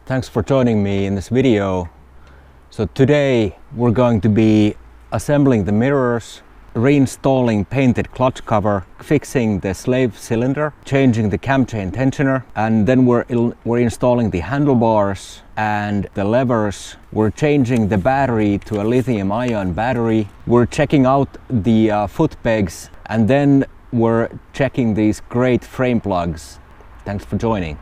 Thanks for joining me in this video. So today we're going to be assembling the mirrors, reinstalling painted clutch cover, fixing the slave cylinder, changing the cam chain tensioner, and then we're installing the handlebars and the levers. We're changing the battery to a lithium-ion battery. We're checking out the foot pegs, and then we're checking these great frame plugs. Thanks for joining.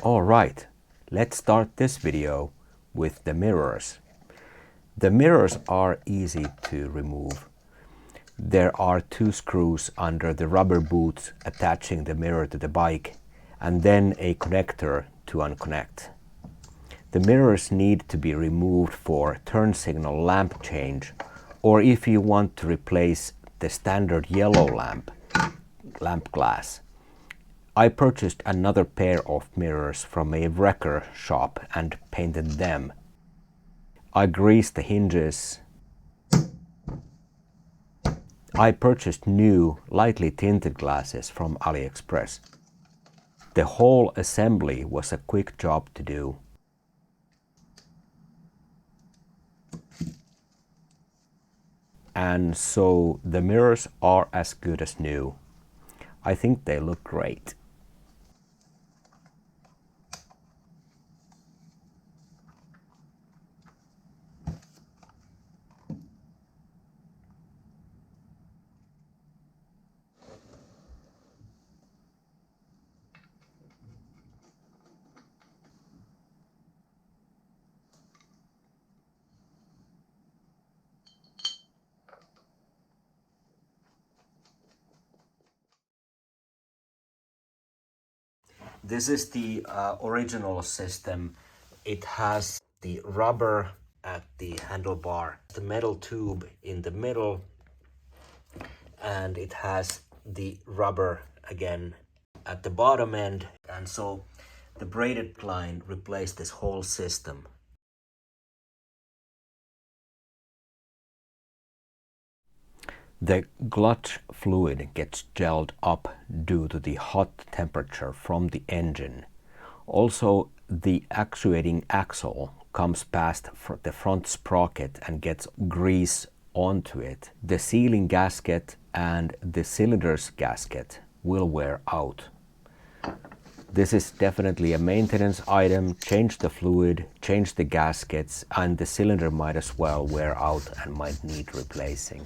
Alright, let's start this video with the mirrors. The mirrors are easy to remove. There are two screws under the rubber boots attaching the mirror to the bike, and then a connector to unconnect. The mirrors need to be removed for turn signal lamp change, or if you want to replace the standard yellow lamp glass. I purchased another pair of mirrors from a wrecker shop and painted them. I greased the hinges. I purchased new, lightly tinted glasses from AliExpress. The whole assembly was a quick job to do. And so the mirrors are as good as new. I think they look great. This is the original system. It has the rubber at the handlebar, the metal tube in the middle, and it has the rubber again at the bottom end. And so the braided line replaced this whole system. The clutch fluid gets gelled up due to the hot temperature from the engine. Also, the actuating axle comes past the front sprocket and gets grease onto it. The sealing gasket and the cylinder's gasket will wear out. This is definitely a maintenance item. Change the fluid, change the gaskets, and the cylinder might as well wear out and might need replacing.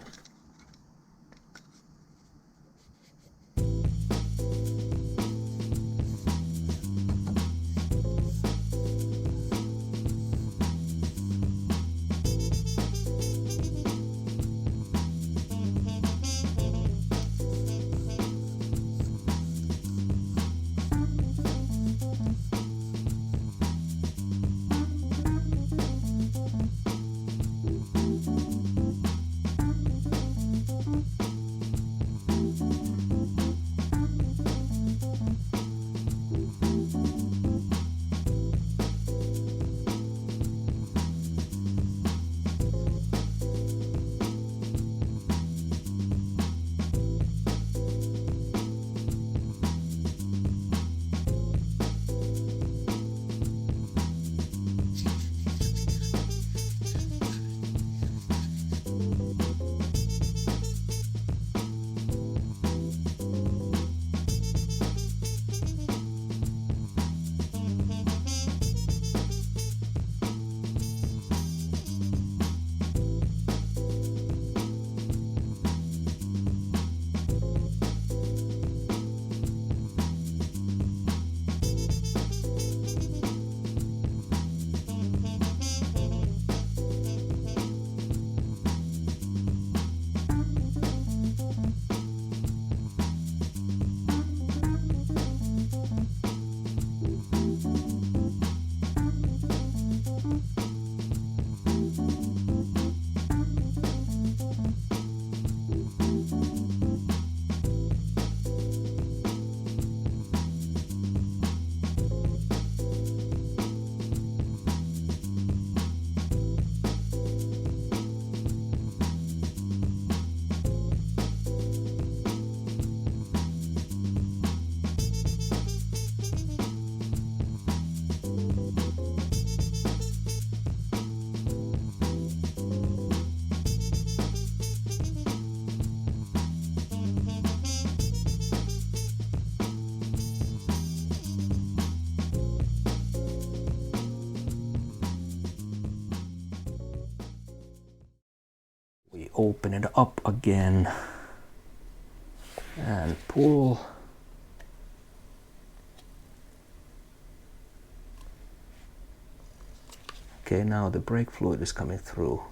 open it up again and pull. Okay, now the brake fluid is coming through.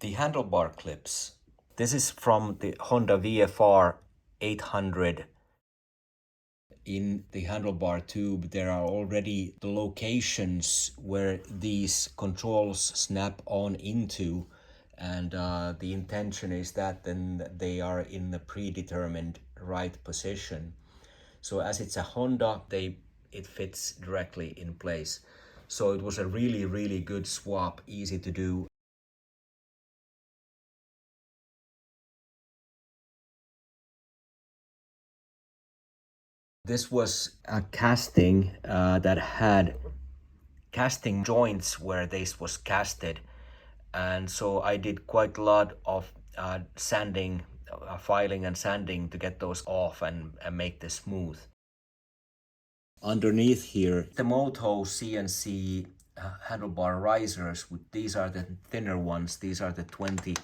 The handlebar clips. This is from the Honda VFR 800. In the handlebar tube, there are already the locations where these controls snap on into, and the intention is that then they are in the predetermined right position. So as it's a Honda, it fits directly in place. So it was a really good swap, easy to do. This was a casting that had casting joints where this was casted, and so I did quite a lot of sanding, filing and sanding to get those off and make this smooth. Underneath here, the MotoCNC handlebar risers. These are the thinner ones. These are the 20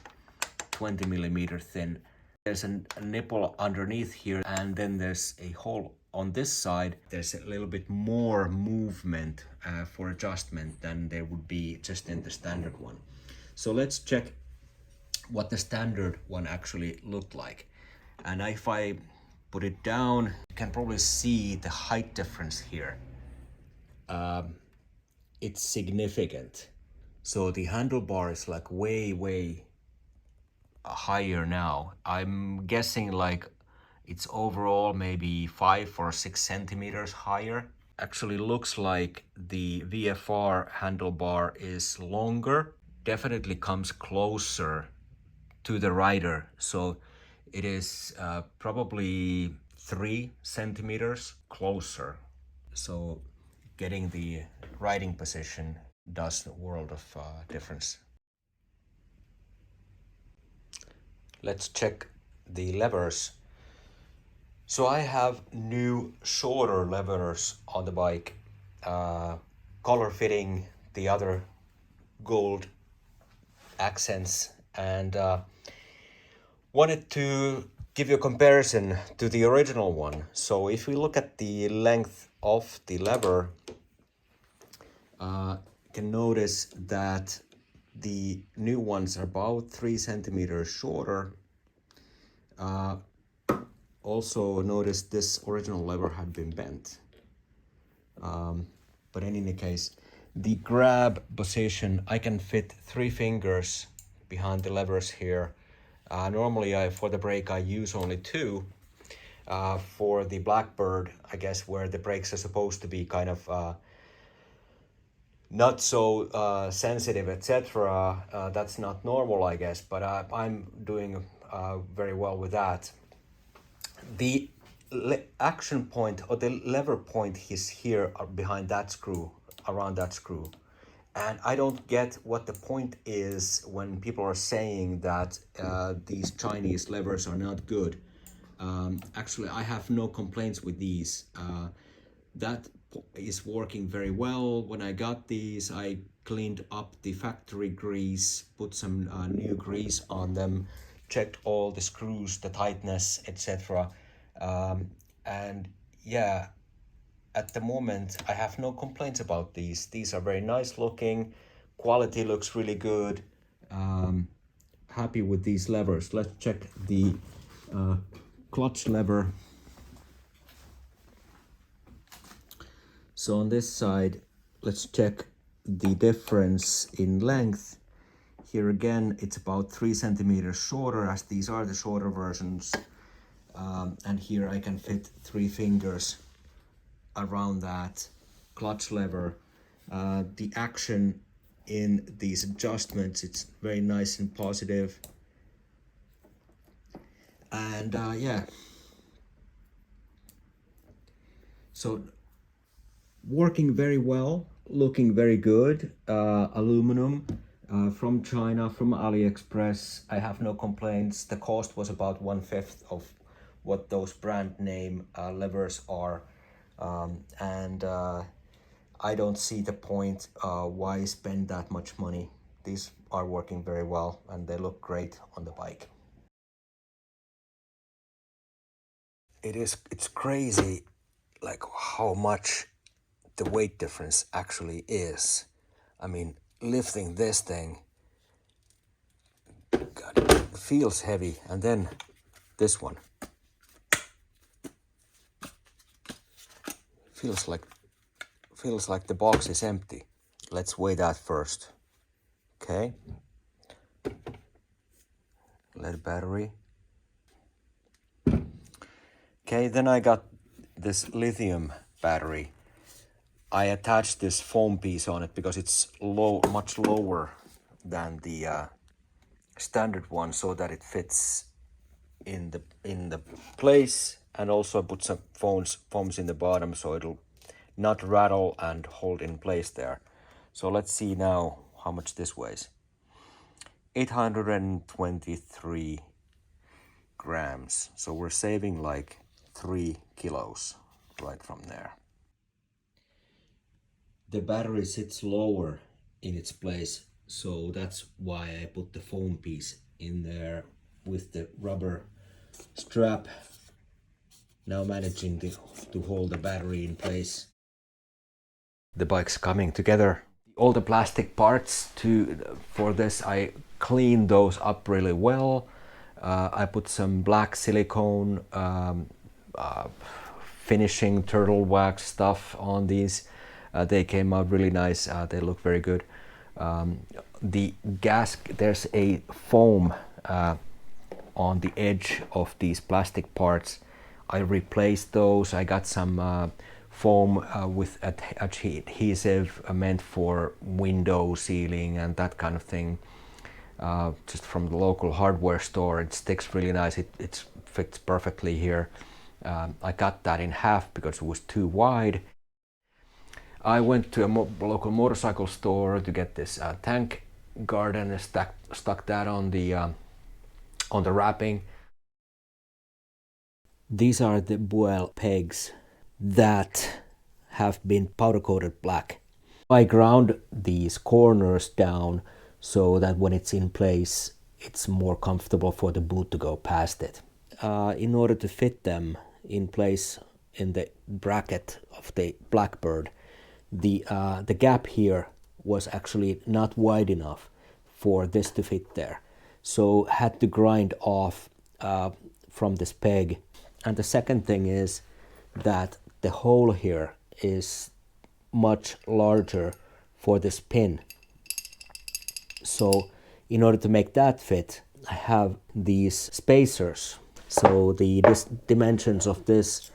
millimeter thin. There's a nipple underneath here, and then there's a hole on this side. There's a little bit more movement for adjustment than there would be just in the standard one. So let's check what the standard one actually looked like. And if I put it down, you can probably see the height difference here. It's significant. So the handlebar is like way higher now. I'm guessing like it's overall maybe 5 or 6 centimeters higher. Actually looks like the VFR handlebar is longer. Definitely comes closer to the rider. So it is probably 3 centimeters closer. So getting the riding position does a world of difference. Let's check the levers. So I have new shorter levers on the bike, color fitting the other gold accents, and wanted to give you a comparison to the original one. So if we look at the length of the lever, you can notice that the new ones are about 3 centimeters shorter. Also notice this original lever had been bent. But in any case, the grab position, I can fit 3 fingers behind the levers here. Normally for the brake I use only 2. For the Blackbird, I guess where the brakes are supposed to be kind of not so sensitive, etc. That's not normal, I guess, but I'm doing very well with that. The action point or the lever point is here behind that screw, around that screw. And I don't get what the point is when people are saying that these Chinese levers are not good. Actually, I have no complaints with these. That is working very well. When I got these, I cleaned up the factory grease, put some new grease on them, checked all the screws, the tightness, etc. And yeah, at the moment I have no complaints about these. These are very nice looking, quality looks really good, happy with these levers. Let's check the clutch lever. So on this side, let's check the difference in length. Here again, it's about 3 centimeters shorter, as these are the shorter versions. And here I can fit 3 fingers around that clutch lever. The action in these adjustments, it's very nice and positive. And yeah, so working very well, looking very good. Aluminum from China, from AliExpress. I have no complaints. The cost was about 1/5 of what those brand name levers are. I don't see the point why spend that much money. These are working very well and they look great on the bike. It's crazy like how much the weight difference actually is. I mean, lifting this thing, God, it feels heavy, and then this one feels like the box is empty. Let's weigh that first. Okay. Lead battery. Okay, then I got this lithium battery. I attached this foam piece on it because it's much lower than the standard one, so that it fits in the place, and also put some foams in the bottom so it'll not rattle and hold in place there. So let's see now how much this weighs. 823 grams. So we're saving like 3 kilos right from there. The battery sits lower in its place, so that's why I put the foam piece in there with the rubber strap, now managing to hold the battery in place. The bike's coming together. All the plastic parts for this, I cleaned those up really well. I put some black silicone finishing turtle wax stuff on these. They came out really nice. They look very good. There's a foam on the edge of these plastic parts. I replaced those. I got some foam with adhesive meant for window sealing and that kind of thing, just from the local hardware store. It sticks really nice. It fits perfectly here. I cut that in half because it was too wide. I went to a local motorcycle store to get this tank guard and stuck that on the wrapping. These are the Buell pegs that have been powder coated black. I ground these corners down so that when it's in place, it's more comfortable for the boot to go past it. In order to fit them in place in the bracket of the Blackbird, the gap here was actually not wide enough for this to fit there. So had to grind off from this peg. And the second thing is that the hole here is much larger for this pin. So in order to make that fit, I have these spacers. So the dimensions of this,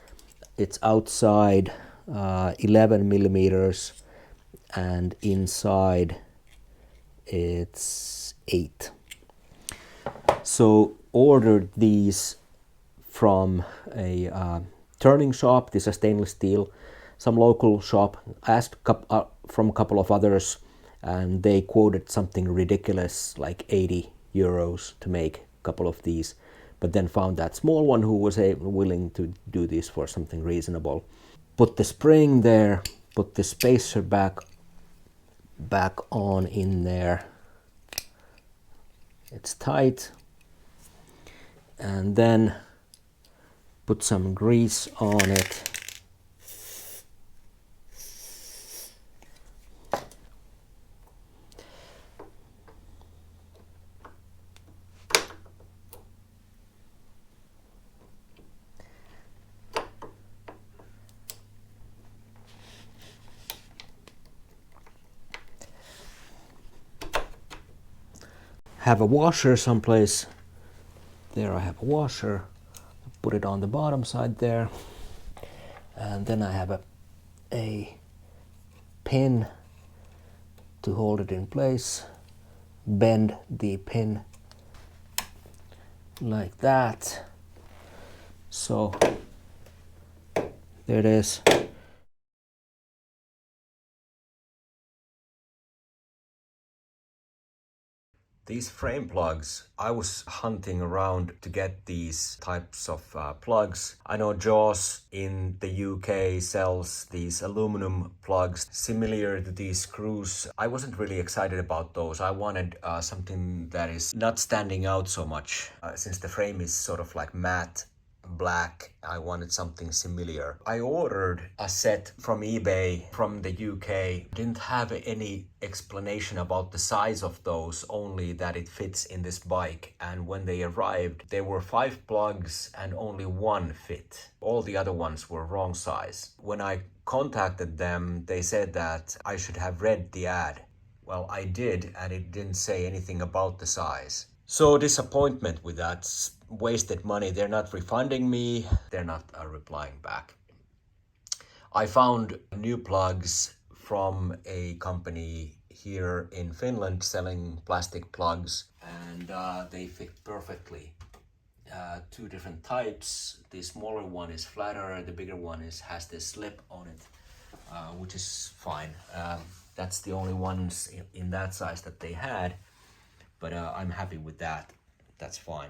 it's outside 11 millimeters and inside it's 8. So ordered these from a turning shop. This is stainless steel, some local shop. Asked from a couple of others, and they quoted something ridiculous like 80 euros to make a couple of these, but then found that small one who was willing to do this for something reasonable. Put the spring there, put the spacer back on in there. It's tight. And then put some grease on it. have a washer someplace. There I have a washer. Put it on the bottom side there. And then I have a pin to hold it in place. Bend the pin like that. So there it is. These frame plugs, I was hunting around to get these types of plugs. I know Jaws in the UK sells these aluminum plugs similar to these screws. I wasn't really excited about those. I wanted something that is not standing out so much. Since the frame is sort of like matte black, I wanted something similar. I ordered a set from eBay from the UK. Didn't have any explanation about the size of those, only that it fits in this bike. And when they arrived, there were 5 plugs and only 1 fit. All the other ones were wrong size. When I contacted them, they said that I should have read the ad. Well, I did, and it didn't say anything about the size. So disappointment with that, wasted money. They're not refunding me, they're not replying back. I found new plugs from a company here in Finland selling plastic plugs, and they fit perfectly. 2 different types. The smaller one is flatter, the bigger one has this slip on it, which is fine. That's the only ones in that size that they had. But I'm happy with that. That's fine.